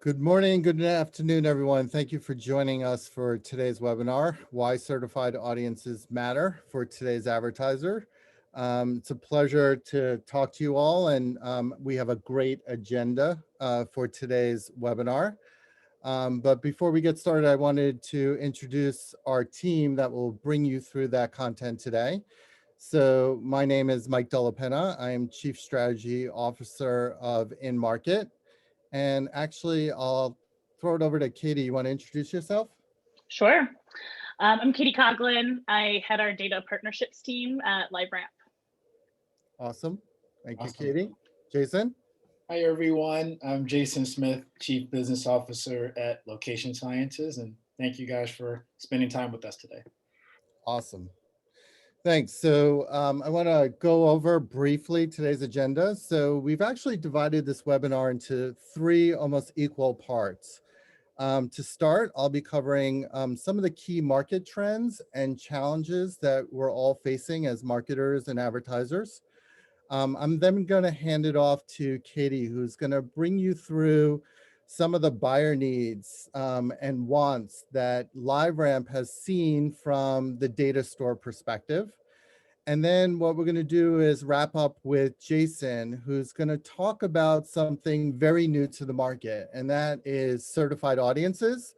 Good morning, good afternoon, everyone. Thank you for joining us for today's webinar, Why Certified Audiences Matter for today's advertiser. It's a pleasure to talk to you all, and we have a great agenda for today's webinar. But before we get started, I wanted to introduce our team that will bring you through that content today. So my name is Mike Dellapena. I am Chief Strategy Officer of InMarket. And actually, I'll throw it over to Katie. You want to introduce yourself? Sure. I'm Katie Coughlin. I head our data partnerships team at LiveRamp. Awesome. Thank you, Awesome. Katie. Jason? Hi, everyone. I'm Jason Smith, Chief Business Officer at Location Sciences, and thank you guys for spending time with us today. Awesome. Thanks. So I want to go over briefly today's agenda. So we've actually divided this webinar into three almost equal parts. To start, I'll be covering some of the key market trends and challenges that we're all facing as marketers and advertisers. I'm then going to hand it off to Katie, who's going to bring you through some of the buyer needs and wants that LiveRamp has seen from the data store perspective. And then what we're going to do is wrap up with Jason, who's going to talk about something very new to the market, and that is certified audiences,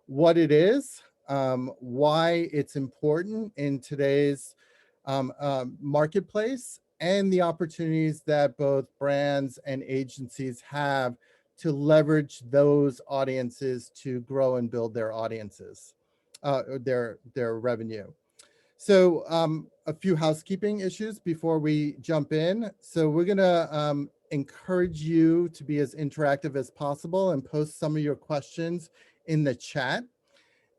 what it is, why it's important in today's marketplace, and the opportunities that both brands and agencies have to leverage those audiences to grow and build their audiences, their revenue. So a few housekeeping issues before we jump in. So we're gonna encourage you to be as interactive as possible and post some of your questions in the chat.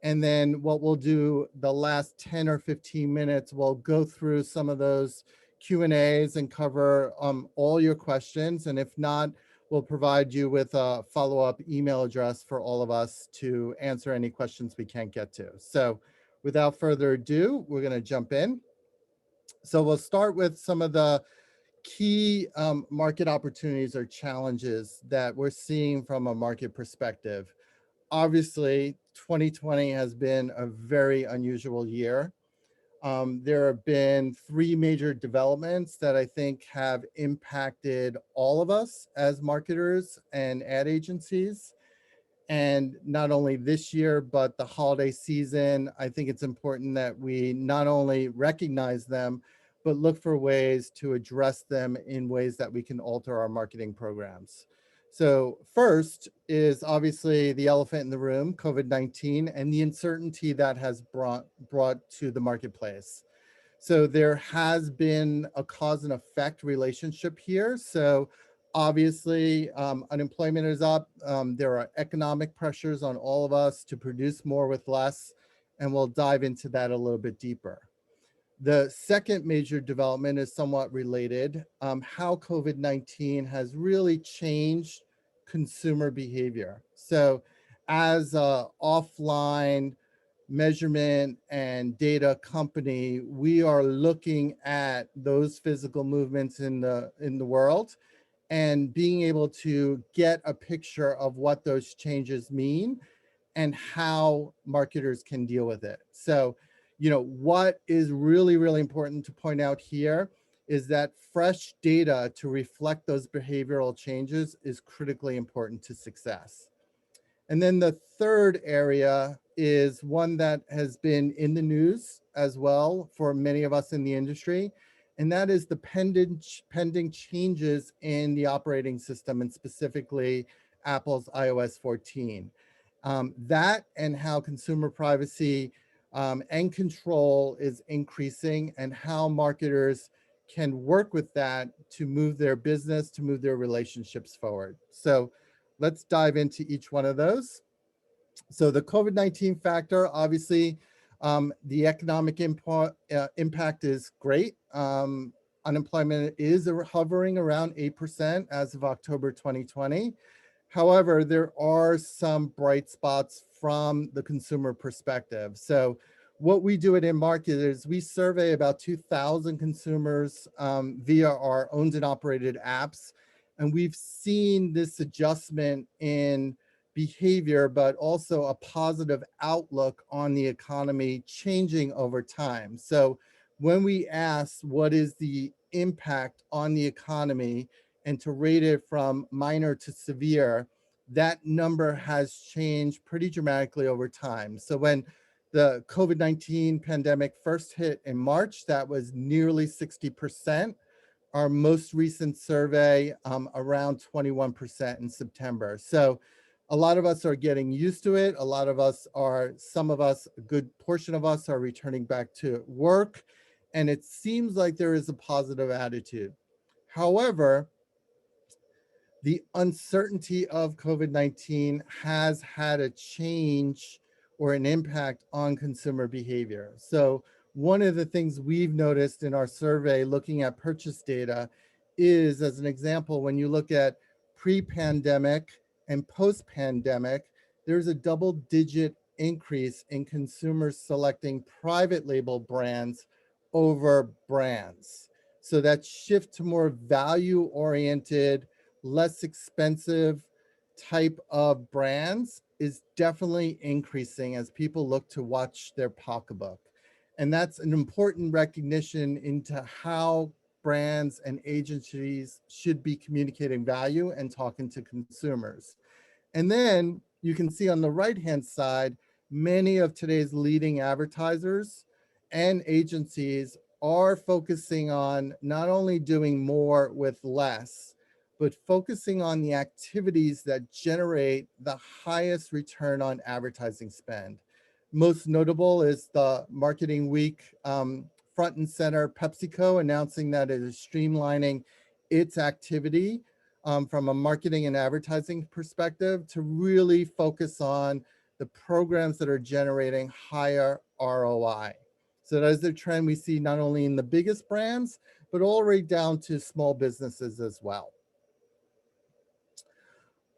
And then what we'll do the last 10 or 15 minutes, we'll go through some of those Q&As and cover all your questions. And if not, we'll provide you with a follow-up email address for all of us to answer any questions we can't get to. So without further ado, we're going to jump in. So we'll start with some of the key market opportunities or challenges that we're seeing from a market perspective. Obviously, 2020 has been a very unusual year. There have been three major developments that I think have impacted all of us as marketers and ad agencies. And not only this year, but the holiday season, I think it's important that we not only recognize them, but look for ways to address them in ways that we can alter our marketing programs. So first is obviously the elephant in the room, COVID-19, and the uncertainty that has brought to the marketplace. So there has been a cause and effect relationship here. So obviously, unemployment is up. There are economic pressures on all of us to produce more with less, and we'll dive into that a little bit deeper. The second major development is somewhat related, how COVID-19 has really changed consumer behavior. So as an offline measurement and data company, we are looking at those physical movements in the world and being able to get a picture of what those changes mean and how marketers can deal with it. So, what is really, really important to point out here is that fresh data to reflect those behavioral changes is critically important to success. And then the third area is one that has been in the news as well for many of us in the industry, and that is the pending changes in the operating system, and specifically Apple's iOS 14. That and how consumer privacy and control is increasing, and how marketers can work with that to move their business, to move their relationships forward. So let's dive into each one of those. So the COVID-19 factor, obviously, the economic impact is great. Unemployment is hovering around 8% as of October 2020. However, there are some bright spots from the consumer perspective. So what we do at InMarket is we survey about 2,000 consumers via our owned and operated apps. And we've seen this adjustment in behavior, but also a positive outlook on the economy changing over time. So when we ask what is the impact on the economy and to rate it from minor to severe, that number has changed pretty dramatically over time. So when the COVID-19 pandemic first hit in March, that was nearly 60%. Our most recent survey, around 21% in September. So a lot of us are getting used to it. A lot of us are, some of us, a good portion of us are returning back to work. And it seems like there is a positive attitude. However, the uncertainty of COVID-19 has had a change or an impact on consumer behavior. So one of the things we've noticed in our survey looking at purchase data is, as an example, when you look at pre-pandemic and post-pandemic, there's a double-digit increase in consumers selecting private label brands over brands. So that shift to more value-oriented, less expensive type of brands is definitely increasing as people look to watch their pocketbook. And that's an important recognition into how brands and agencies should be communicating value and talking to consumers. And then you can see on the right-hand side, many of today's leading advertisers and agencies are focusing on not only doing more with less, but focusing on the activities that generate the highest return on advertising spend. Most notable is the Marketing Week front and center PepsiCo announcing that it is streamlining its activity from a marketing and advertising perspective to really focus on the programs that are generating higher ROI. So that is the trend we see not only in the biggest brands, but all the way down to small businesses as well.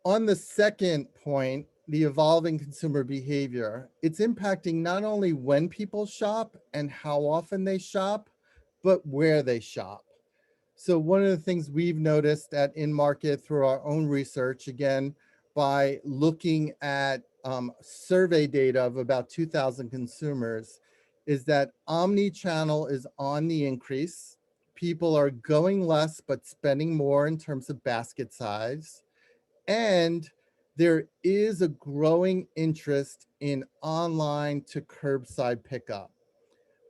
On the second point, the evolving consumer behavior, it's impacting not only when people shop and how often they shop, but where they shop. So one of the things we've noticed at InMarket through our own research, again, by looking at survey data of about 2,000 consumers, is that omni-channel is on the increase. People are going less, but spending more in terms of basket size. And there is a growing interest in online to curbside pickup.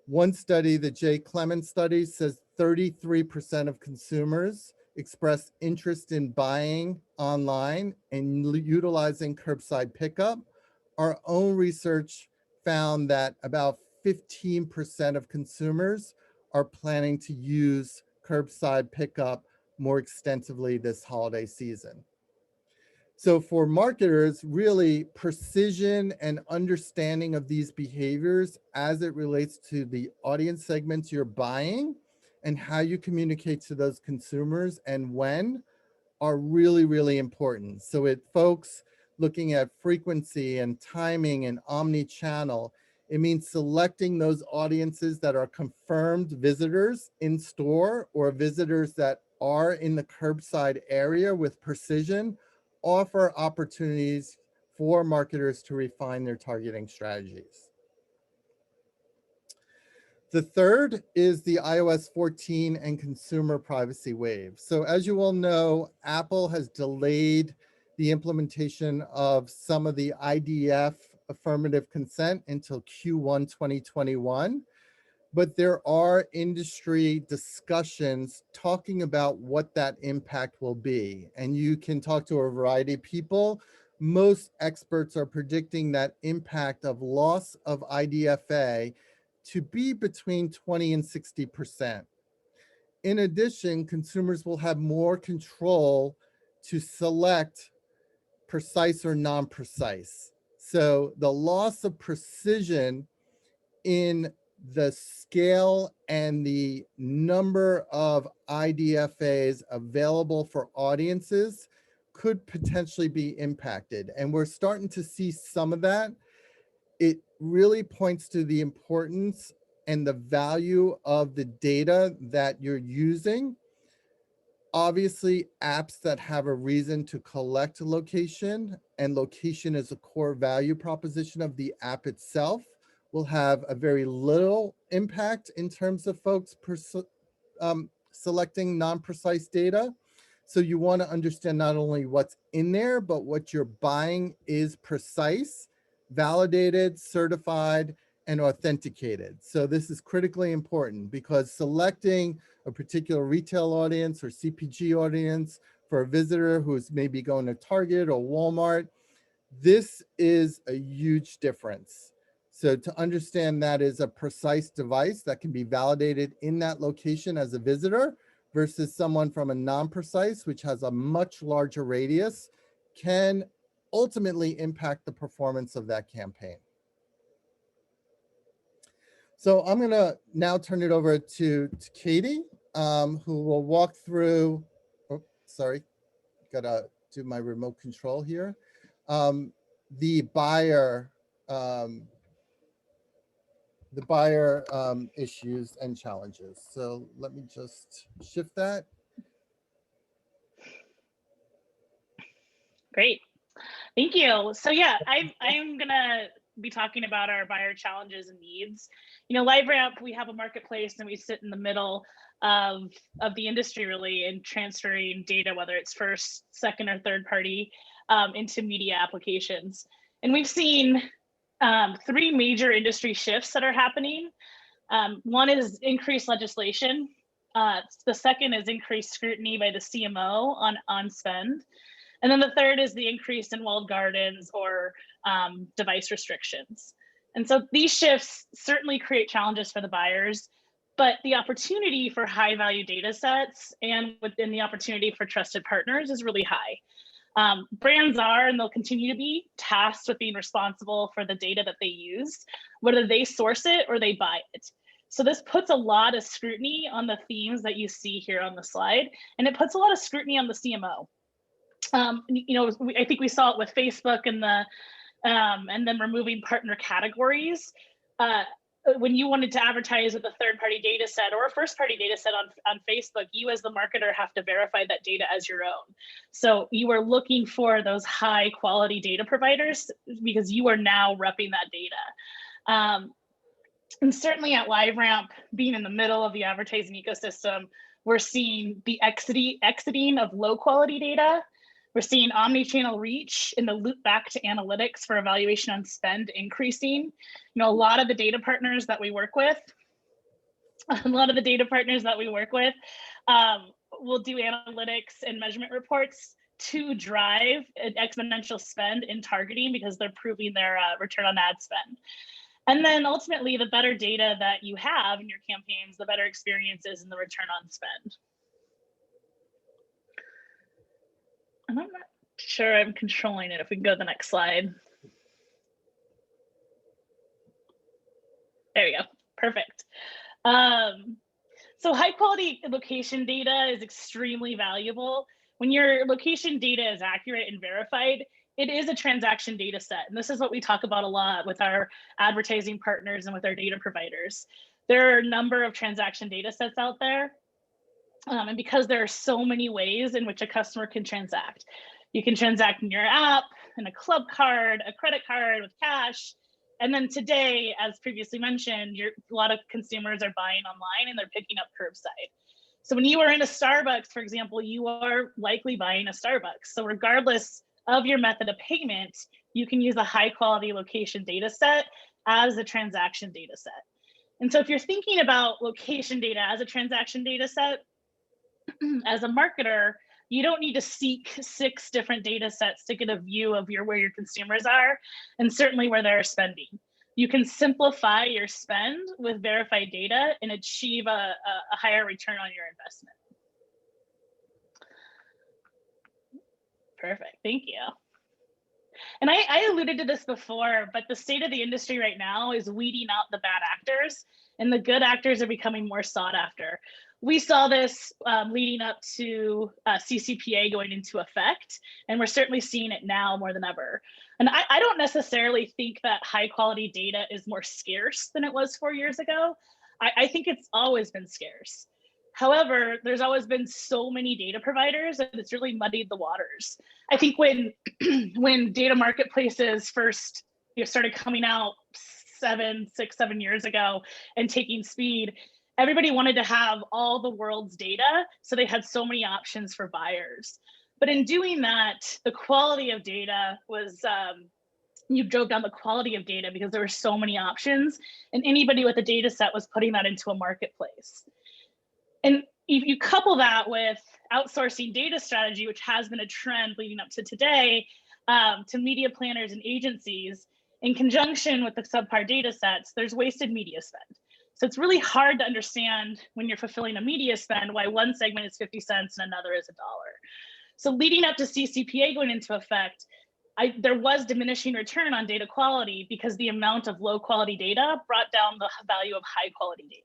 One study, the J. Clemens study, says 33% of consumers express interest in buying online and utilizing curbside pickup. Our own research found that about 15% of consumers are planning to use curbside pickup more extensively this holiday season. So for marketers, really precision and understanding of these behaviors as it relates to the audience segments you're buying and how you communicate to those consumers and when are really, really important. So it folks looking at frequency and timing and omni-channel, it means selecting those audiences that are confirmed visitors in store or visitors that are in the curbside area with precision, offer opportunities for marketers to refine their targeting strategies. The third is the iOS 14 and consumer privacy wave. So as you all know, Apple has delayed the implementation of some of the IDF affirmative consent until Q1 2021. But there are industry discussions talking about what that impact will be. And you can talk to a variety of people. Most experts are predicting that impact of loss of IDFA to be between 20 and 60%. In addition, consumers will have more control to select precise or non-precise. So the loss of precision in the scale and the number of IDFAs available for audiences could potentially be impacted. And we're starting to see some of that. It really points to the importance and the value of the data that you're using Obviously, apps that have a reason to collect location, and location is a core value proposition of the app itself, will have a very little impact in terms of folks selecting non-precise data. So you want to understand not only what's in there, but what you're buying is precise, validated, certified, and authenticated. So this is critically important, because selecting a particular retail audience or CPG audience for a visitor who's maybe going to Target or Walmart, this is a huge difference. So to understand that is a precise device that can be validated in that location as a visitor versus someone from a non-precise, which has a much larger radius, can ultimately impact the performance of that campaign. So I'm gonna now turn it over to Katie, who will walk through, oh, sorry, gotta do my remote control here. The buyer issues and challenges. So let me just shift that. Great. Thank you. So yeah, I'm gonna be talking about our buyer challenges and needs. You know, LiveRamp, we have a marketplace and we sit in the middle of the industry really in transferring data, whether it's first, second, or third party into media applications. And we've seen three major industry shifts that are happening. One is increased legislation. The second is increased scrutiny by the CMO on spend. And then the third is the increase in walled gardens or device restrictions. And so these shifts certainly create challenges for the buyers, but the opportunity for high value data sets and within the opportunity for trusted partners is really high. Brands are, and they'll continue to be, tasked with being responsible for the data that they use, whether they source it or they buy it. So this puts a lot of scrutiny on the themes that you see here on the slide, and it puts a lot of scrutiny on the CMO. You know, I think we saw it with Facebook and then removing partner categories. When you wanted to advertise with a third-party data set or a first-party data set on Facebook, you as the marketer have to verify that data as your own. So you are looking for those high-quality data providers because you are now repping that data. And certainly at LiveRamp, being in the middle of the advertising ecosystem, we're seeing the exiting of low-quality data. We're seeing omni-channel reach in the loop back to analytics for evaluation on spend increasing. You know, a lot of the data partners that we work with, will do analytics and measurement reports to drive an exponential spend in targeting because they're proving their return on ad spend. And then ultimately, the better data that you have in your campaigns, the better experiences and the return on spend. And I'm not sure I'm controlling it. If we can go to the next slide. There we go. Perfect. So high quality location data is extremely valuable. When your location data is accurate and verified, it is a transaction data set. And this is what we talk about a lot with our advertising partners and with our data providers. There are a number of transaction data sets out there. And because there are so many ways in which a customer can transact. You can transact in your app, in a club card, a credit card with cash. And then today, as previously mentioned, a lot of consumers are buying online and they're picking up curbside. So when you are in a Starbucks, for example, you are likely buying a Starbucks. So regardless of your method of payment, you can use a high quality location data set as a transaction data set. And so if you're thinking about location data as a transaction data set, as a marketer, you don't need to seek 6 different data sets to get a view of where your consumers are and certainly where they're spending. You can simplify your spend with verified data and achieve a higher return on your investment. Perfect, thank you. And I alluded to this before, but the state of the industry right now is weeding out the bad actors and the good actors are becoming more sought after. We saw this leading up to CCPA going into effect, and we're certainly seeing it now more than ever. And I don't necessarily think that high quality data is more scarce than it was 4 years ago. I think it's always been scarce. However, there's always been so many data providers that it's really muddied the waters. I think when when data marketplaces first started coming out 7 years ago and taking speed, everybody wanted to have all the world's data, so they had so many options for buyers. But in doing that, the quality of data was you drove down the quality of data because there were so many options, and anybody with a data set was putting that into a marketplace. And if you couple that with outsourcing data strategy, which has been a trend leading up to today, to media planners and agencies, in conjunction with the subpar data sets, there's wasted media spend. So it's really hard to understand when you're fulfilling a media spend why one segment is 50 cents and another is $1. So leading up to CCPA going into effect, there was diminishing return on data quality because the amount of low quality data brought down the value of high quality data.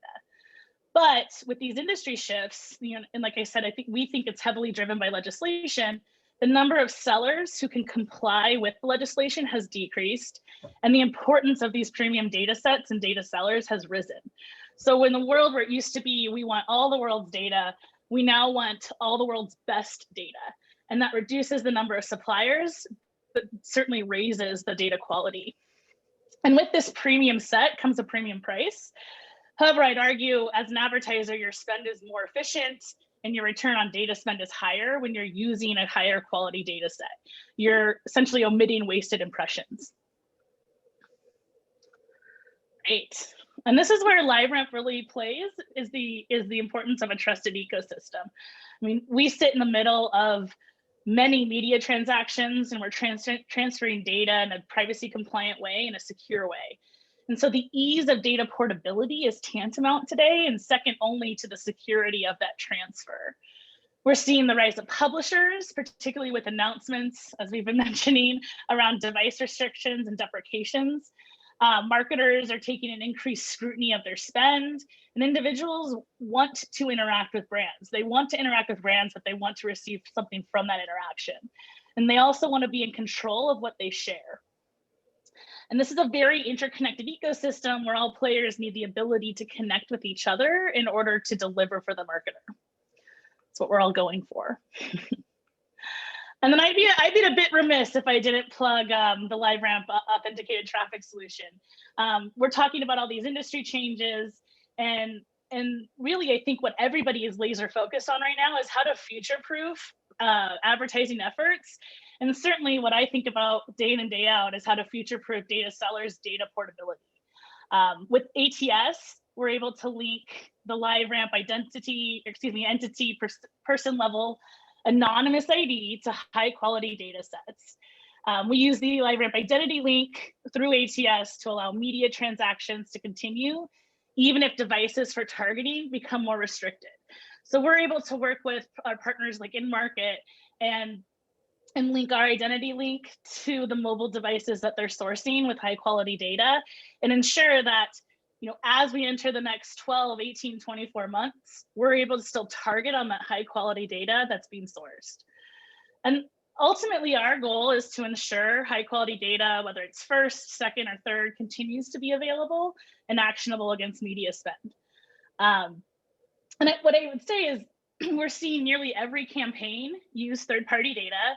But with these industry shifts, and like I said, we think it's heavily driven by legislation. The number of sellers who can comply with the legislation has decreased, and the importance of these premium data sets and data sellers has risen. So in the world where it used to be, we want all the world's data, we now want all the world's best data. And that reduces the number of suppliers, but certainly raises the data quality. And with this premium set comes a premium price. However, I'd argue as an advertiser, your spend is more efficient and your return on data spend is higher when you're using a higher quality data set. You're essentially omitting wasted impressions. Great. And this is where LiveRamp really plays, is the importance of a trusted ecosystem. I mean, we sit in the middle of many media transactions, and we're transferring data in a privacy compliant way, in a secure way. And so the ease of data portability is tantamount today, and second only to the security of that transfer. We're seeing the rise of publishers, particularly with announcements, as we've been mentioning, around device restrictions and deprecations. Marketers are taking an increased scrutiny of their spend, and individuals want to interact with brands. They want to interact with brands, but they want to receive something from that interaction. And they also want to be in control of what they share. And this is a very interconnected ecosystem where all players need the ability to connect with each other in order to deliver for the marketer. That's what we're all going for. And then I'd be a bit remiss if I didn't plug the LiveRamp authenticated traffic solution. We're talking about all these industry changes, and really I think what everybody is laser focused on right now is how to future-proof advertising efforts. And certainly what I think about day in and day out is how to future-proof data sellers' data portability. With ATS, we're able to link the LiveRamp entity person level anonymous ID to high quality data sets. We use the LiveRamp identity link through ATS to allow media transactions to continue, even if devices for targeting become more restricted. So we're able to work with our partners like InMarket and link our identity link to the mobile devices that they're sourcing with high quality data, and ensure that as we enter the next 12, 18, 24 months, we're able to still target on that high quality data that's being sourced. And ultimately, our goal is to ensure high quality data, whether it's first, second, or third, continues to be available and actionable against media spend. What I would say is we're seeing nearly every campaign use third-party data.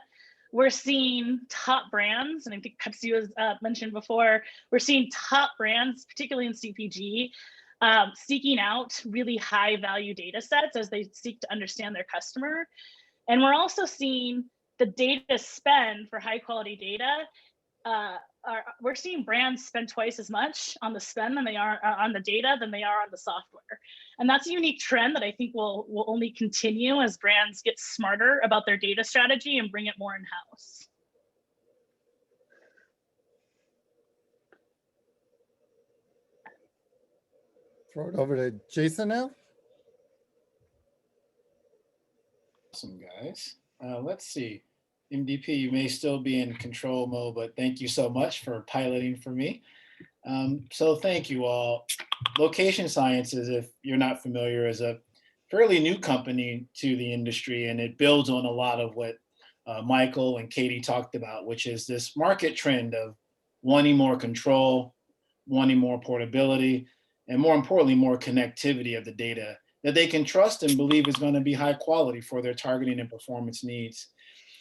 We're seeing top brands, and I think Pepsi was mentioned before, we're seeing top brands, particularly in CPG, seeking out really high value data sets as they seek to understand their customer. And we're also seeing the data spend for high quality data. We're seeing brands spend twice as much on the spend than they are on the data than they are on the software. And that's a unique trend that I think will only continue as brands get smarter about their data strategy and bring it more in-house. Throw it over to Jason now. Awesome, guys. Let's see. MVP, you may still be in control mode, but thank you so much for piloting for me. So thank you all. Location Sciences, if you're not familiar, is a fairly new company to the industry, and it builds on a lot of what Michael and Katie talked about, which is this market trend of wanting more control, wanting more portability, and more importantly, more connectivity of the data that they can trust and believe is going to be high quality for their targeting and performance needs.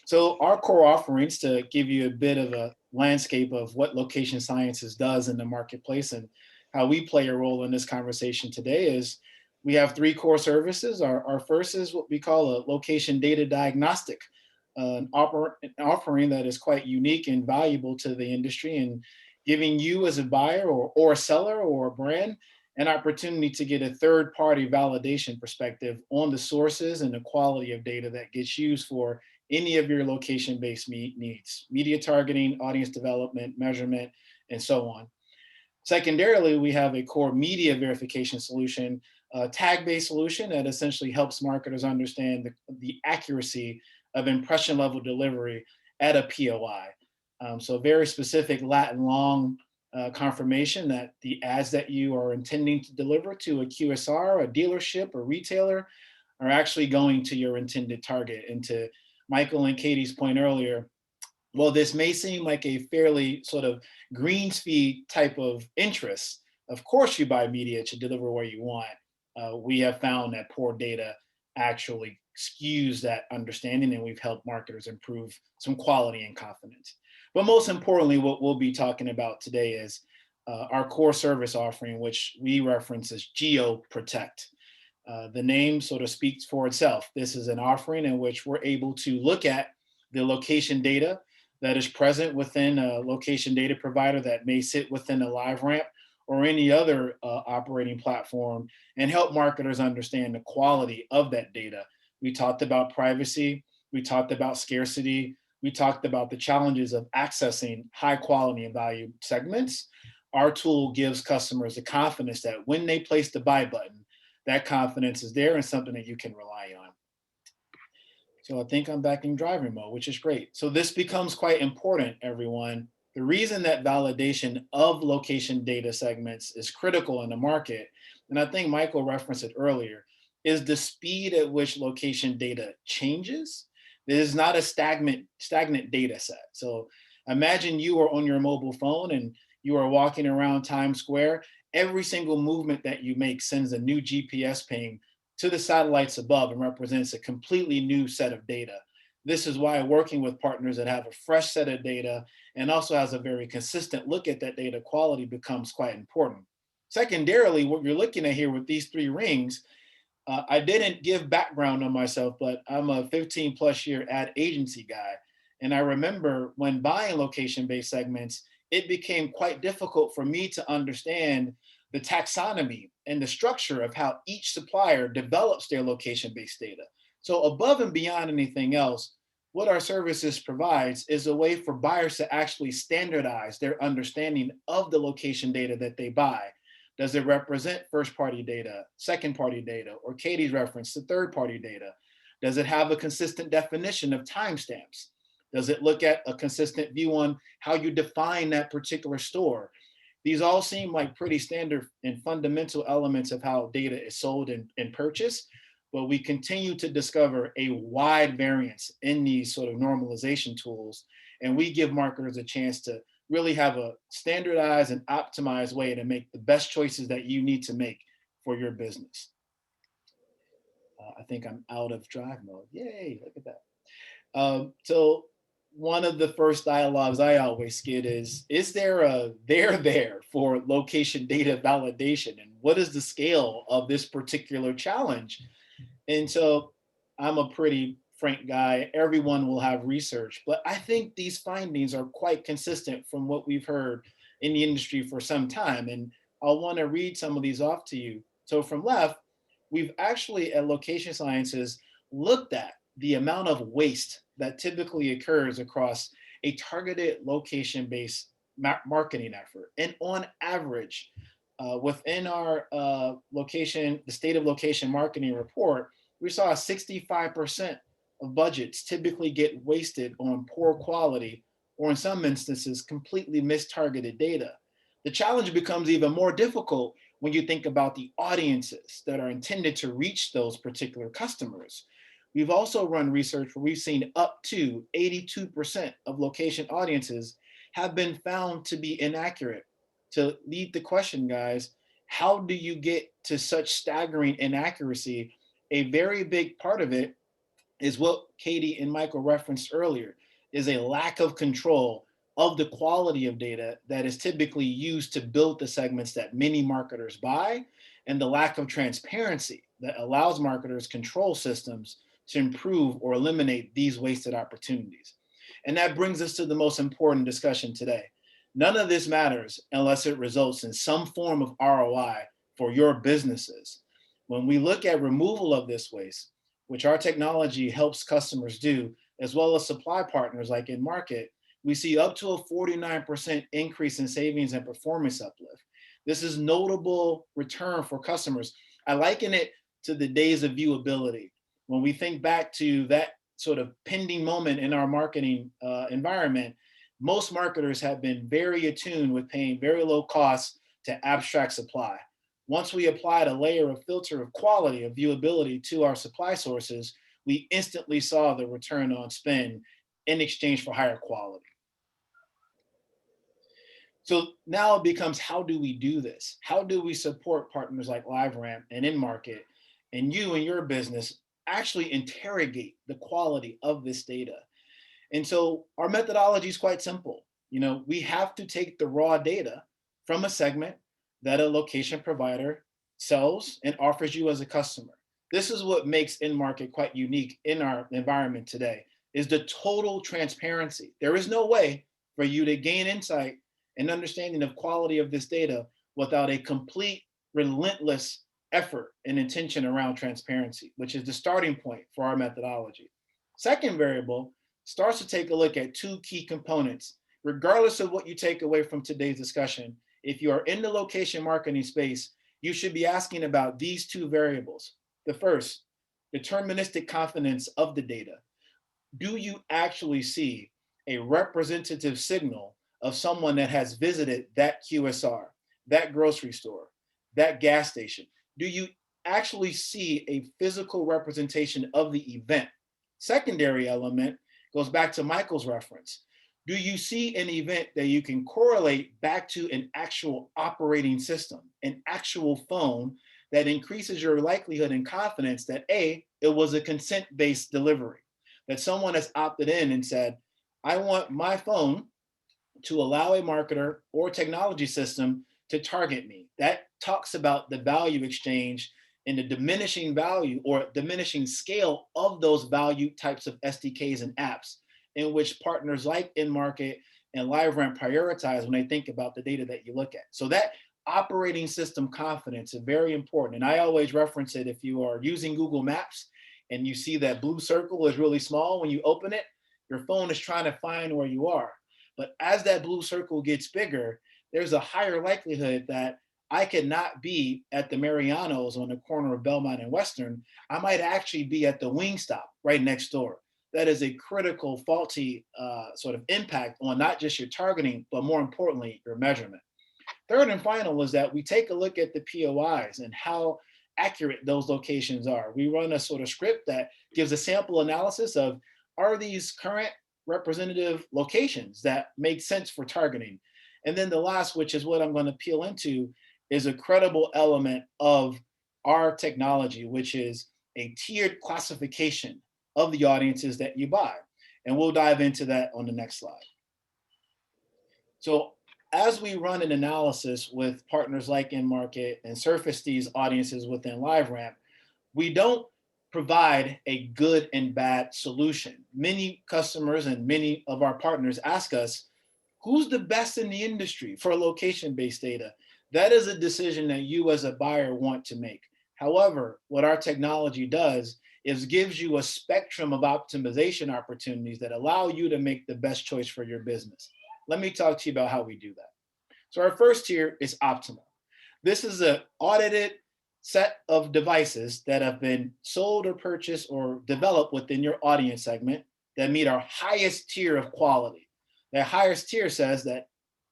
So our core offerings, to give you a bit of a landscape of what Location Sciences does in the marketplace and how we play a role in this conversation today, is we have three core services. Our first is what we call a location data diagnostic, an offering that is quite unique and valuable to the industry, and giving you as a buyer or a seller or a brand an opportunity to get a third party validation perspective on the sources and the quality of data that gets used for any of your location based needs: media targeting, audience development, measurement, and so on. Secondarily, we have a core media verification solution, a tag-based solution that essentially helps marketers understand the accuracy of impression level delivery at a POI. So very specific Latin long confirmation that the ads that you are intending to deliver to a QSR, a dealership, or retailer are actually going to your intended target. And to Michael and Katie's point earlier, well, this may seem like a fairly sort of greenspeed type of interest. Of course, you buy media to deliver where you want. We have found that poor data actually skews that understanding, and we've helped marketers improve some quality and confidence. But most importantly, what we'll be talking about today is our core service offering, which we reference as Geo Protect. The name sort of speaks for itself. This is an offering in which we're able to look at the location data that is present within a location data provider that may sit within a LiveRamp or any other operating platform, and help marketers understand the quality of that data. We talked about privacy, we talked about scarcity, we talked about the challenges of accessing high quality and value segments. Our tool gives customers the confidence that when they place the buy button, that confidence is there and something that you can rely on. So I think I'm back in driving mode, which is great. So this becomes quite important, everyone. The reason that validation of location data segments is critical in the market, and I think Michael referenced it earlier, is the speed at which location data changes. This is not a stagnant data set. So imagine you are on your mobile phone and you are walking around Times Square. Every single movement that you make sends a new GPS ping to the satellites above and represents a completely new set of data. This is why working with partners that have a fresh set of data and also has a very consistent look at that data quality becomes quite important. Secondarily, what you're looking at here with these three rings, I didn't give background on myself, but I'm a 15 plus year ad agency guy. And I remember when buying location-based segments, it became quite difficult for me to understand the taxonomy and the structure of how each supplier develops their location-based data. So above and beyond anything else, what our services provides is a way for buyers to actually standardize their understanding of the location data that they buy. Does it represent first-party data, second-party data, or Katie's reference to third-party data? Does it have a consistent definition of timestamps? Does it look at a consistent view on how you define that particular store? These all seem like pretty standard and fundamental elements of how data is sold and purchased, but we continue to discover a wide variance in these sort of normalization tools, and we give marketers a chance to really have a standardized and optimized way to make the best choices that you need to make for your business. I think I'm out of drive mode. Yay, look at that. So one of the first dialogues I always get is there a there for location data validation? And what is the scale of this particular challenge? And so I'm a pretty frank guy. Everyone will have research, but I think these findings are quite consistent from what we've heard in the industry for some time. And I'll want to read some of these off to you. So from left, we've actually at Location Sciences looked at the amount of waste that typically occurs across a targeted location-based marketing effort. And on average, within our the state of location marketing report, we saw 65% of budgets typically get wasted on poor quality, or in some instances, completely mistargeted data. The challenge becomes even more difficult when you think about the audiences that are intended to reach those particular customers. We've also run research where we've seen up to 82% of location audiences have been found to be inaccurate. To lead the question, guys, How do you get to such staggering inaccuracy? A very big part of it is what Katie and Michael referenced earlier, is a lack of control of the quality of data that is typically used to build the segments that many marketers buy, and the lack of transparency that allows marketers control systems to improve or eliminate these wasted opportunities. And that brings us to the most important discussion today. None of this matters unless it results in some form of ROI for your businesses. When we look at removal of this waste, which our technology helps customers do, as well as supply partners like in market, we see up to a 49% increase in savings and performance uplift. This is notable return for customers. I liken it to the days of viewability. When we think back to that sort of pending moment in our marketing environment, most marketers have been very attuned with paying very low costs to abstract supply. Once we applied a layer of filter of quality, of viewability to our supply sources, we instantly saw the return on spend in exchange for higher quality. So now it becomes, how do we do this? How do we support partners like LiveRamp and InMarket and you and your business actually interrogate the quality of this data? And so our methodology is quite simple. We have to take the raw data from a segment that a location provider sells and offers you as a customer. This is what makes InMarket quite unique in our environment today, is the total transparency. There is no way for you to gain insight and understanding of quality of this data without a complete, relentless effort and intention around transparency, which is the starting point for our methodology. Second variable starts to take a look at two key components. Regardless of what you take away from today's discussion, if you are in the location marketing space, you should be asking about these two variables. The first, deterministic confidence of the data. Do you actually see a representative signal of someone that has visited that QSR, that grocery store, that gas station? Do you actually see a physical representation of the event? Secondary element goes back to Michael's reference. Do you see an event that you can correlate back to an actual operating system, an actual phone that increases your likelihood and confidence that A, it was a consent-based delivery, that someone has opted in and said, I want my phone to allow a marketer or technology system to target me. That talks about the value exchange and the diminishing value or diminishing scale of those value types of SDKs and apps, in which partners like InMarket and LiveRamp prioritize when they think about the data that you look at. So that operating system confidence is very important. And I always reference it. If you are using Google Maps and you see that blue circle is really small, when you open it, your phone is trying to find where you are. But as that blue circle gets bigger, there's a higher likelihood that I could not be at the Mariano's on the corner of Belmont and Western. I might actually be at the Wingstop right next door. That is a critical faulty sort of impact on not just your targeting, but more importantly, your measurement. Third and final is that we take a look at the POIs and how accurate those locations are. We run a sort of script that gives a sample analysis of, are these current representative locations that make sense for targeting? And then the last, which is what I'm going to peel into, is a credible element of our technology, which is a tiered classification of the audiences that you buy. And we'll dive into that on the next slide. So as we run an analysis with partners like InMarket and surface these audiences within LiveRamp, we don't provide a good and bad solution. Many customers and many of our partners ask us, who's the best in the industry for location-based data? That is a decision that you as a buyer want to make. However, what our technology does is gives you a spectrum of optimization opportunities that allow you to make the best choice for your business. Let me talk to you about how we do that. So our first tier is optimal. This is an audited set of devices that have been sold or purchased or developed within your audience segment that meet our highest tier of quality. That highest tier says that,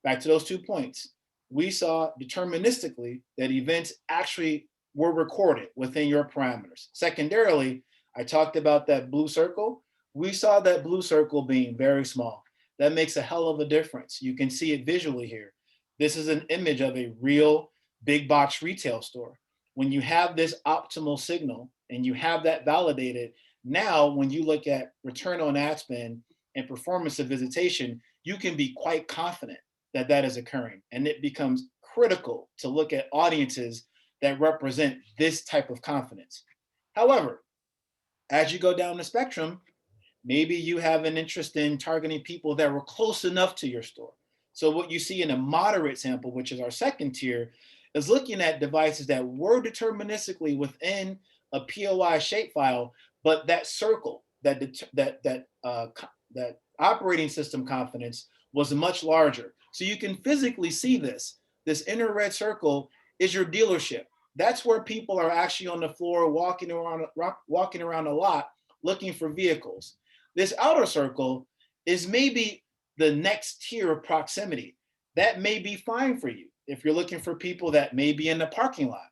back to those 2 points, we saw deterministically that events actually were recorded within your parameters. Secondarily, I talked about that blue circle. We saw that blue circle being very small. That makes a hell of a difference. You can see it visually here. This is an image of a real big box retail store. When you have this optimal signal and you have that validated, now when you look at return on ad spend and performance of visitation, you can be quite confident that that is occurring. And it becomes critical to look at audiences that represent this type of confidence. However, as you go down the spectrum, maybe you have an interest in targeting people that were close enough to your store. So what you see in a moderate sample, which is our second tier, is looking at devices that were deterministically within a POI shapefile, but that circle, that operating system confidence was much larger. So you can physically see this. This inner red circle is your dealership. That's where people are actually on the floor walking around a lot looking for vehicles. This outer circle is maybe the next tier of proximity. That may be fine for you if you're looking for people that may be in the parking lot,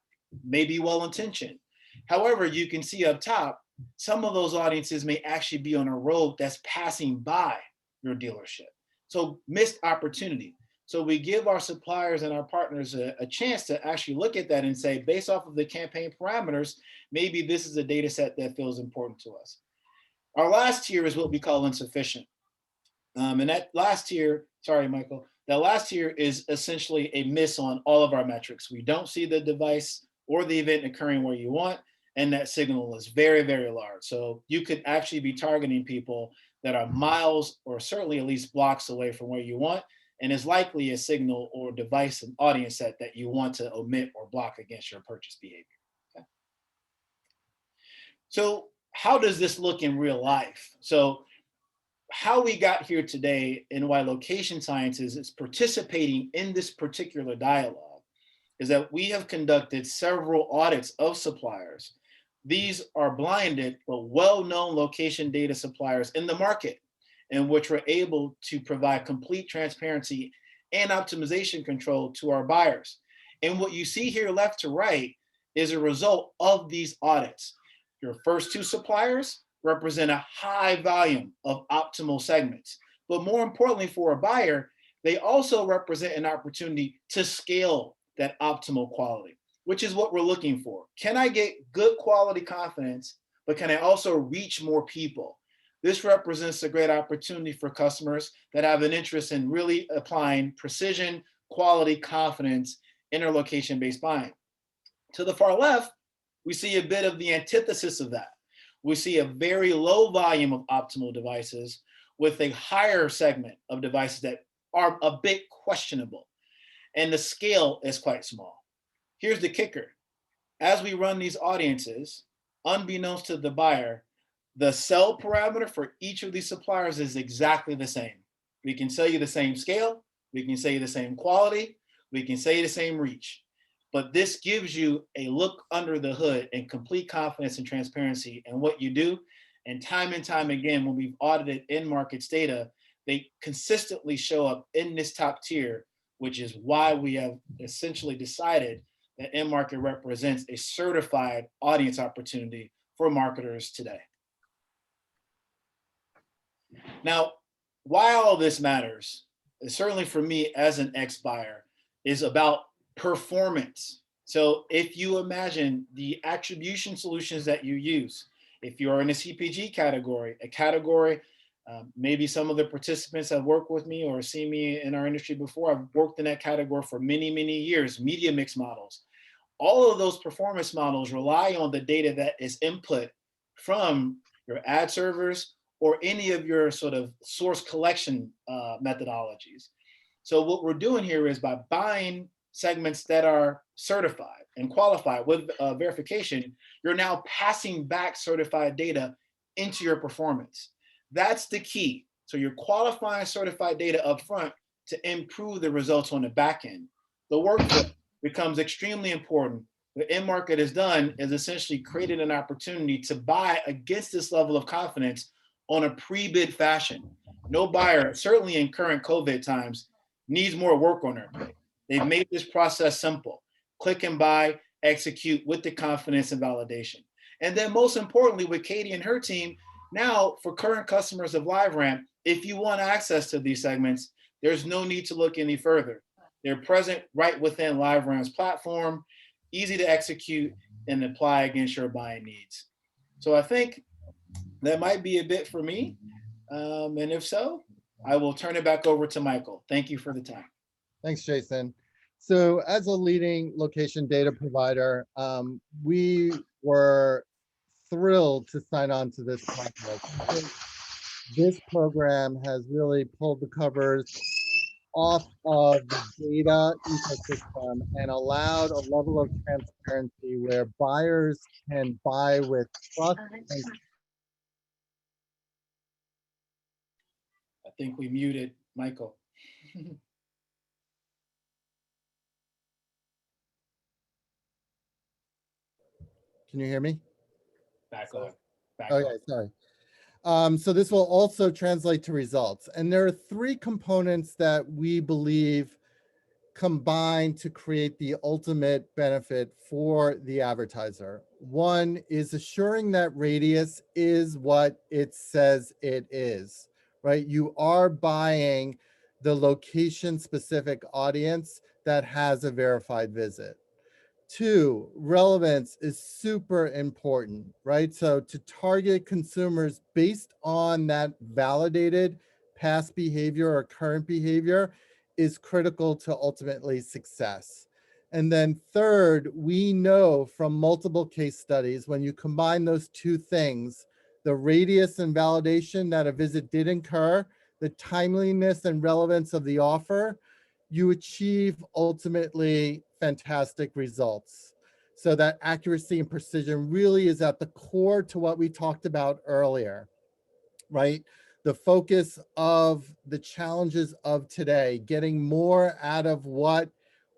may be well-intentioned. However, you can see up top, some of those audiences may actually be on a road that's passing by your dealership. So missed opportunity. So we give our suppliers and our partners a chance to actually look at that and say, based off of the campaign parameters, maybe this is a data set that feels important to us. Our last tier is what we call insufficient. And that last tier, sorry, Michael, that last tier is essentially a miss on all of our metrics. We don't see the device or the event occurring where you want, and that signal is very, very large. So you could actually be targeting people that are miles or certainly at least blocks away from where you want, and is likely a signal or device and audience set that you want to omit or block against your purchase behavior. Okay. So how does this look in real life? So how we got here today and why location sciences is participating in this particular dialogue is that we have conducted several audits of suppliers. These are blinded but well-known location data suppliers in the market, in which we're able to provide complete transparency and optimization control to our buyers. And what you see here left to right is a result of these audits. Your first two suppliers represent a high volume of optimal segments. But more importantly for a buyer, they also represent an opportunity to scale that optimal quality, which is what we're looking for. Can I get good quality confidence, but can I also reach more people? This represents a great opportunity for customers that have an interest in really applying precision, quality, confidence in their location-based buying. To the far left, we see a bit of the antithesis of that. We see a very low volume of optimal devices with a higher segment of devices that are a bit questionable, and the scale is quite small. Here's the kicker. As we run these audiences, unbeknownst to the buyer, the sell parameter for each of these suppliers is exactly the same. We can sell you the same scale, we can sell you the same quality, we can sell you the same reach. But this gives you a look under the hood and complete confidence and transparency in what you do. And time again, when we've audited in-markets data, they consistently show up in this top tier, which is why we have essentially decided that in-market represents a certified audience opportunity for marketers today. Now, why all this matters, certainly for me as an ex-buyer, is about performance. So if you imagine the attribution solutions that you use, if you're in a CPG category, maybe some of the participants have worked with me or seen me in our industry before, I've worked in that category for many, many years, media mix models. All of those performance models rely on the data that is input from your ad servers or any of your sort of source collection methodologies. So what we're doing here is by buying segments that are certified and qualified with verification, you're now passing back certified data into your performance. That's the key. So you're qualifying certified data up front to improve the results on the back end. The workflow becomes extremely important. What in-market has done is essentially created an opportunity to buy against this level of confidence on a pre-bid fashion. No buyer, certainly in current COVID times, needs more work on their plate. They've made this process simple. Click and buy, execute with the confidence and validation. And then most importantly, with Katie and her team, now for current customers of LiveRamp, if you want access to these segments, there's no need to look any further. They're present right within LiveRamp's platform, easy to execute and apply against your buying needs. So I think that might be a bit for me. And if so, I will turn it back over to Michael. Thank you for the time. Thanks, Jason. So as a leading location data provider, we were thrilled to sign on to this project. This program has really pulled the covers off of the data ecosystem and allowed a level of transparency where buyers can buy with trust. And I think we muted Michael. can you hear me? Back on. Okay, sorry. So this will also translate to results. And there are three components that we believe combine to create the ultimate benefit for the advertiser. One is assuring that radius is what it says it is, right? You are buying the location specific audience that has a verified visit. Two, relevance is super important, right? So to target consumers based on that validated past behavior or current behavior is critical to ultimately success. And then third, we know from multiple case studies, when you combine those two things, the radius and validation that a visit did incur, the timeliness and relevance of the offer, you achieve ultimately fantastic results. So that accuracy and precision really is at the core to what we talked about earlier, right? The focus of the challenges of today, getting more out of what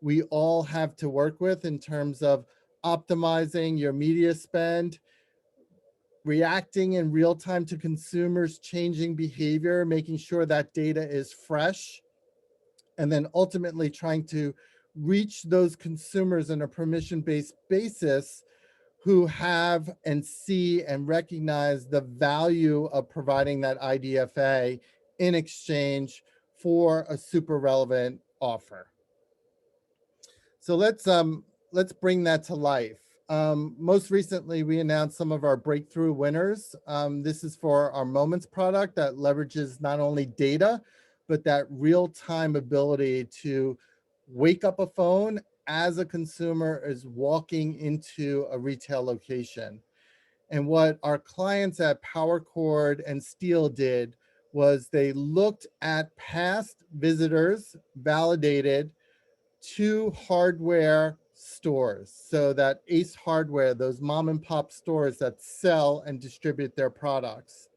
we all have to work with in terms of optimizing your media spend, reacting in real time to consumers' changing behavior, making sure that data is fresh, and then ultimately trying to reach those consumers on a permission-based basis who have and see and recognize the value of providing that IDFA in exchange for a super relevant offer. So let's bring that to life. Most recently, we announced some of our breakthrough winners. This is for our Moments product that leverages not only data, but that real-time ability to wake up a phone as a consumer is walking into a retail location. And what our clients at PowerCord and Steel did was they looked at past visitors, validated to hardware stores. So that Ace Hardware, those mom and pop stores that sell and distribute their products.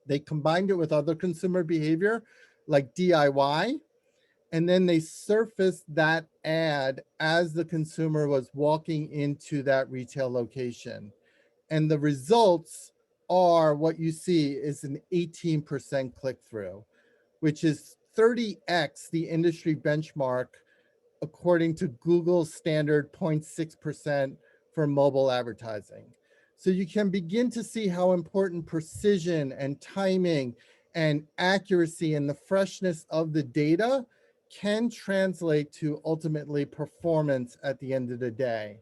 They combined it with other consumer behavior like DIY, and then they surfaced that ad as the consumer was walking into that retail location. And the results are what you see is an 18% click-through, which is 30x the industry benchmark according to Google's standard 0.6% for mobile advertising. So you can begin to see how important precision and timing and accuracy and the freshness of the data can translate to ultimately performance at the end of the day.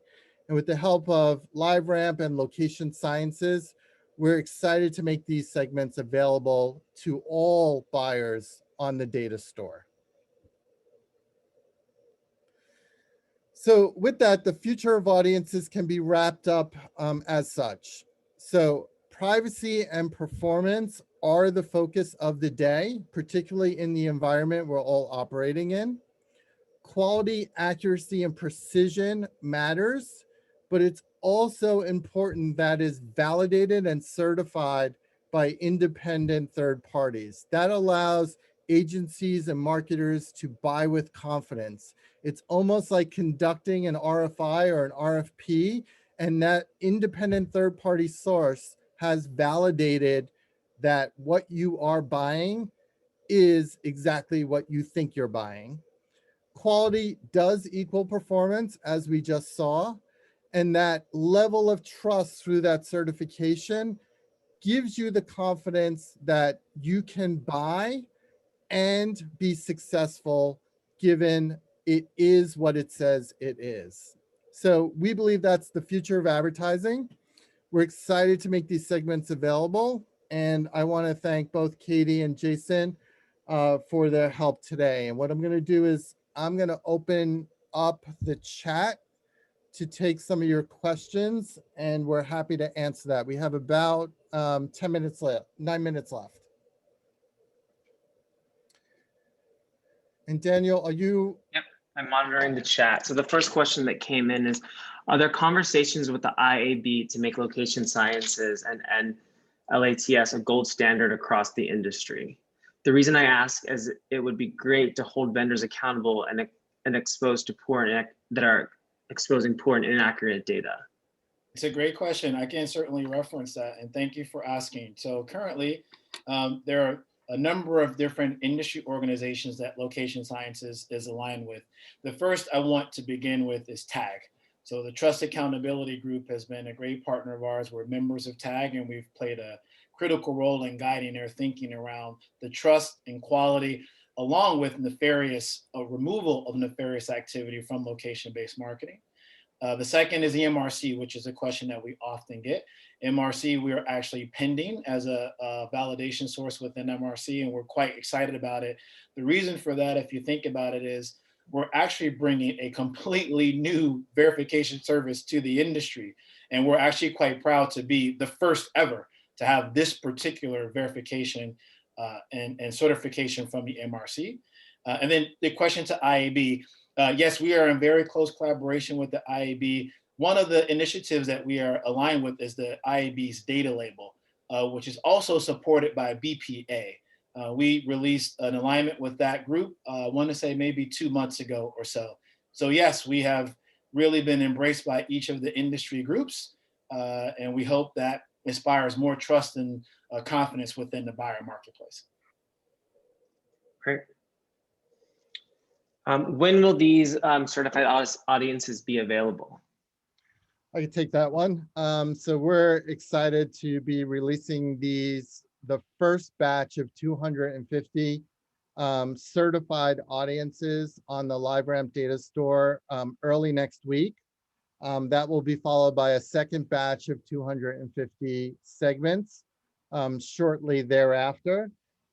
And with the help of LiveRamp and Location Sciences, we're excited to make these segments available to all buyers on the data store. So with that, the future of audiences can be wrapped up as such. So privacy and performance are the focus of the day, particularly in the environment we're all operating in. Quality, accuracy, and precision matters, but it's also important that is validated and certified by independent third parties. That allows agencies and marketers to buy with confidence. It's almost like conducting an RFI or an RFP, and that independent third party source has validated that what you are buying is exactly what you think you're buying. Quality does equal performance, as we just saw, and that level of trust through that certification gives you the confidence that you can buy and be successful given it is what it says it is. So we believe that's the future of advertising. We're excited to make these segments available. And I want to thank both Katie and Jason for their help today. And what I'm going to do is I'm going to open up the chat to take some of your questions, and we're happy to answer that. We have about 10 minutes left, 9 minutes left. And Daniel, are you? Yep, I'm monitoring the chat. So the first question that came in is, are there conversations with the IAB to make location sciences and LATS a gold standard across the industry? The reason I ask is it would be great to hold vendors accountable and exposed to that are exposing poor and inaccurate data. It's a great question. I can certainly reference that, and thank you for asking. So currently, there are a number of different industry organizations that Location Sciences is aligned with. The first I want to begin with is TAG. So the Trust Accountability Group has been a great partner of ours. We're members of TAG, and we've played a critical role in guiding their thinking around the trust and quality, along with removal of nefarious activity from location-based marketing. The second is the MRC, which is a question that we often get. MRC, we are actually pending as a validation source within MRC, and we're quite excited about it. The reason for that, if you think about it, is we're actually bringing a completely new verification service to the industry. And we're actually quite proud to be the first ever to have this particular verification and certification from the MRC. And then the question to IAB, yes, we are in very close collaboration with the IAB. One of the initiatives that we are aligned with is the IAB's data label, which is also supported by BPA. We released an alignment with that group, I want to say maybe 2 months ago or so. So yes, we have really been embraced by each of the industry groups, and we hope that inspires more trust and confidence within the buyer marketplace. Great. When will these certified audiences be available? I can take that one. So we're excited to be releasing the first batch of 250 certified audiences on the LiveRamp data store early next week. That will be followed by a second batch of 250 segments shortly thereafter.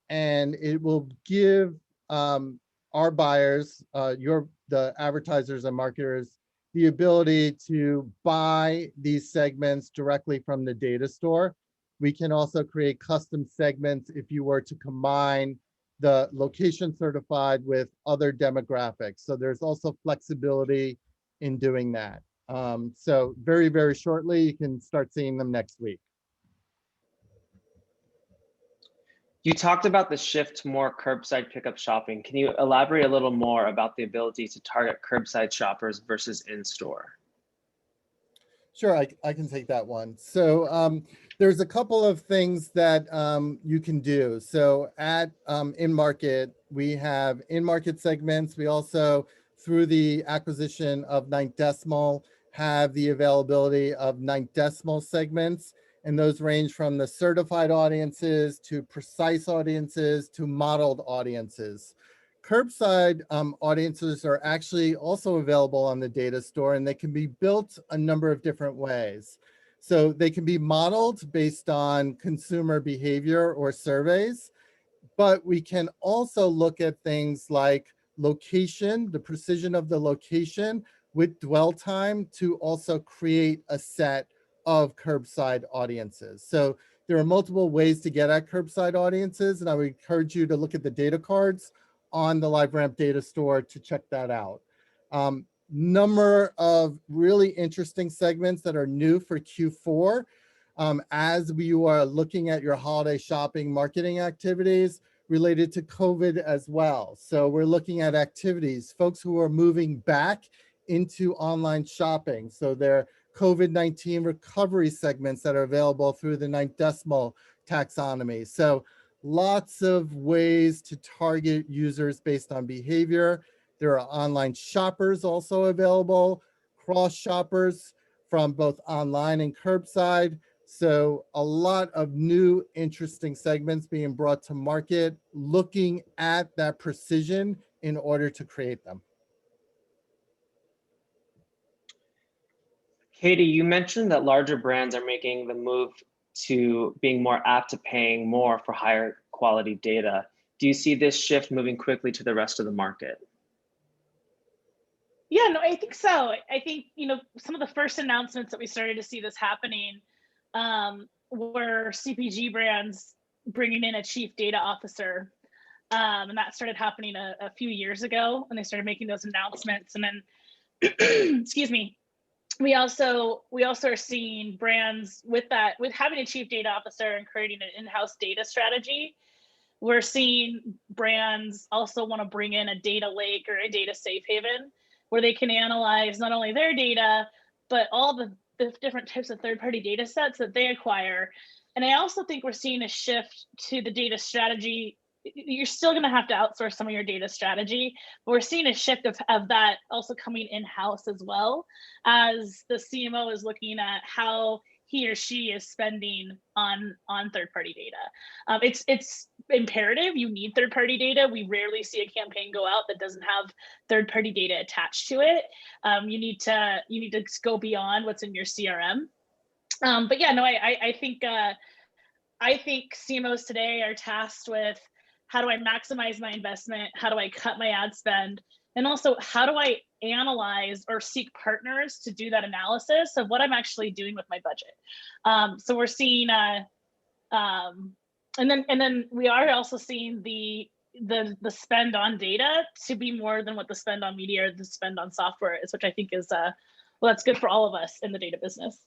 And it will give our buyers, the advertisers and marketers, the ability to buy these segments directly from the data store. We can also create custom segments if you were to combine the location certified with other demographics. So there's also flexibility in doing that. So very, very shortly, you can start seeing them next week. You talked about the shift to more curbside pickup shopping. Can you elaborate a little more about the ability to target curbside shoppers versus in-store? Sure, I can take that one. So there's a couple of things that you can do. So at in-market, we have in-market segments. We also, through the acquisition of Ninth Decimal, have the availability of Ninth Decimal segments. And those range from the certified audiences to precise audiences to modeled audiences. Curbside audiences are actually also available on the data store, and they can be built a number of different ways. So they can be modeled based on consumer behavior or surveys, but we can also look at things like location, the precision of the location with dwell time to also create a set of curbside audiences. So there are multiple ways to get at curbside audiences, and I would encourage you to look at the data cards on the LiveRamp data store to check that out. Number of really interesting segments that are new for Q4 as we are looking at your holiday shopping marketing activities related to COVID as well. So we're looking at activities, folks who are moving back into online shopping. So they're COVID-19 recovery segments that are available through the Ninth Decimal taxonomy. So lots of ways to target users based on behavior. There are online shoppers also available, cross shoppers from both online and curbside. So a lot of new interesting segments being brought to market, looking at that precision in order to create them. Katie, you mentioned that larger brands are making the move to being more apt to paying more for higher quality data. Do you see this shift moving quickly to the rest of the market? Yeah, no, I think so. I think, some of the first announcements that we started to see this happening were CPG brands bringing in a chief data officer. And that started happening a few years ago when they started making those announcements. And then, excuse me, we also are seeing brands with having a chief data officer and creating an in-house data strategy. We're seeing brands also want to bring in a data lake or a data safe haven where they can analyze not only their data, but all the different types of third-party data sets that they acquire. And I also think we're seeing a shift to the data strategy. You're still going to have to outsource some of your data strategy, but we're seeing a shift of that also coming in-house as well, as the CMO is looking at how he or she is spending on third-party data. It's imperative. You need third-party data. We rarely see a campaign go out that doesn't have third-party data attached to it. You need to go beyond what's in your CRM. But yeah, no, I think CMOs today are tasked with, how do I maximize my investment? How do I cut my ad spend? And also, how do I analyze or seek partners to do that analysis of what I'm actually doing with my budget? So we're seeing, and then we are also seeing the spend on data to be more than what the spend on media or the spend on software is, which I think is well, that's good for all of us in the data business.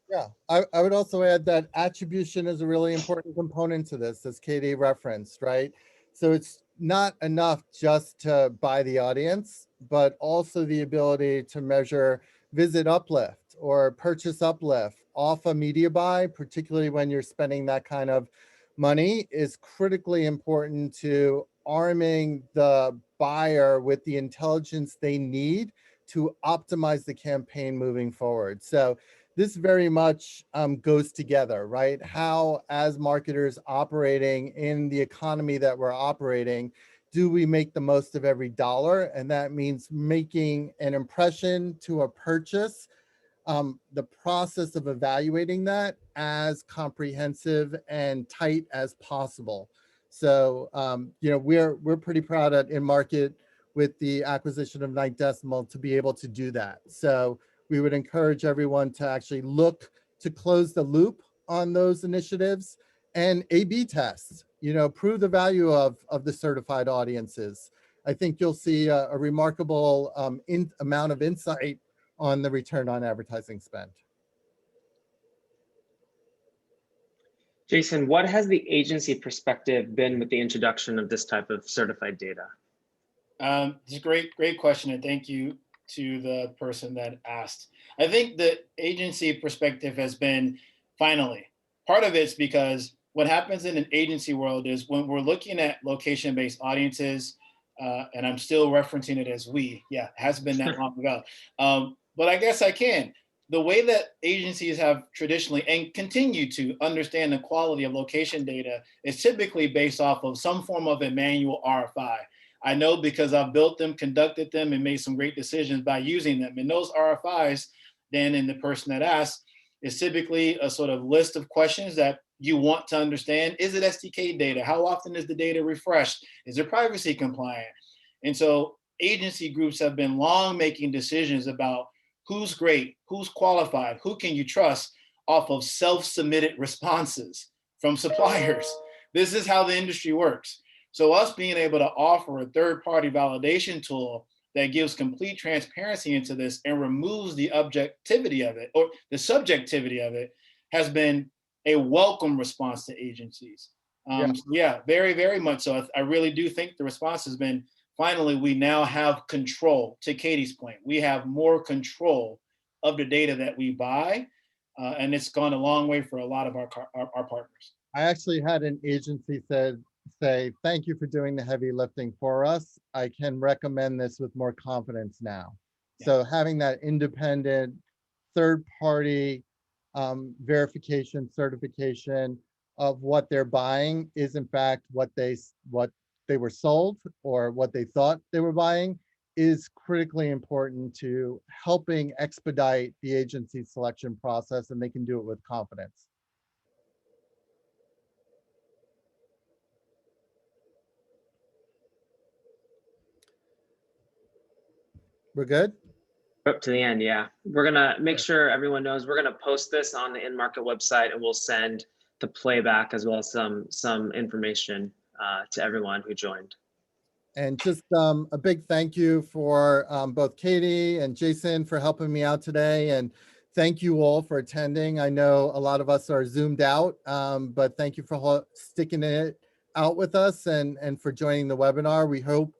Yeah, I would also add that attribution is a really important component to this, as Katie referenced, right? So it's not enough just to buy the audience, but also the ability to measure visit uplift or purchase uplift off a media buy, particularly when you're spending that kind of money, is critically important to arming the buyer with the intelligence they need to optimize the campaign moving forward. So this very much goes together, right? How, as marketers operating in the economy that we're operating, do we make the most of every dollar? And that means making an impression to a purchase, the process of evaluating that as comprehensive and tight as possible. So, we're pretty proud at In Market with the acquisition of Ninth Decimal to be able to do that. So we would encourage everyone to actually look to close the loop on those initiatives and A/B tests, prove the value of the certified audiences. I think you'll see a remarkable amount of insight on the return on advertising spend. Jason, what has the agency perspective been with the introduction of this type of certified data? It's a great question, and thank you to the person that asked. I think the agency perspective has been, finally, part of it's because what happens in an agency world is when we're looking at location-based audiences, and I'm still referencing it as we, yeah, it hasn't been that long ago. But I guess I can. The way that agencies have traditionally and continue to understand the quality of location data is typically based off of some form of a manual RFI. I know because I've built them, conducted them, and made some great decisions by using them. And those RFIs, then, and the person that asks, is typically a sort of list of questions that you want to understand. Is it SDK data? How often is the data refreshed? Is it privacy compliant? And so agency groups have been long making decisions about who's great, who's qualified, who can you trust off of self-submitted responses from suppliers. This is how the industry works. So us being able to offer a third-party validation tool that gives complete transparency into this and removes the objectivity of it, or the subjectivity of it, has been a welcome response to agencies. Yeah, very, very much so. I really do think the response has been, finally, we now have control. To Katie's point, we have more control of the data that we buy, and it's gone a long way for a lot of our partners. I actually had an agency say, thank you for doing the heavy lifting for us. I can recommend this with more confidence now. Yeah. So having that independent third-party verification, certification of what they're buying is in fact what they were sold or what they thought they were buying is critically important to helping expedite the agency selection process, and they can do it with confidence. We're good? Up to the end, yeah. We're gonna make sure everyone knows we're gonna post this on the in-market website, and we'll send the playback as well as some information to everyone who joined. And just a big thank you for both Katie and Jason for helping me out today. And thank you all for attending. I know a lot of us are zoomed out, but thank you for sticking it out with us and for joining the webinar. We hope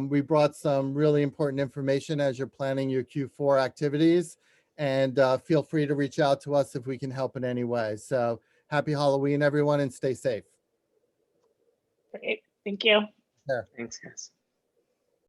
we brought some really important information as you're planning your Q4 activities. And feel free to reach out to us if we can help in any way. So happy Halloween, everyone, and stay safe. Great. Thank you. Yeah. Thanks, guys.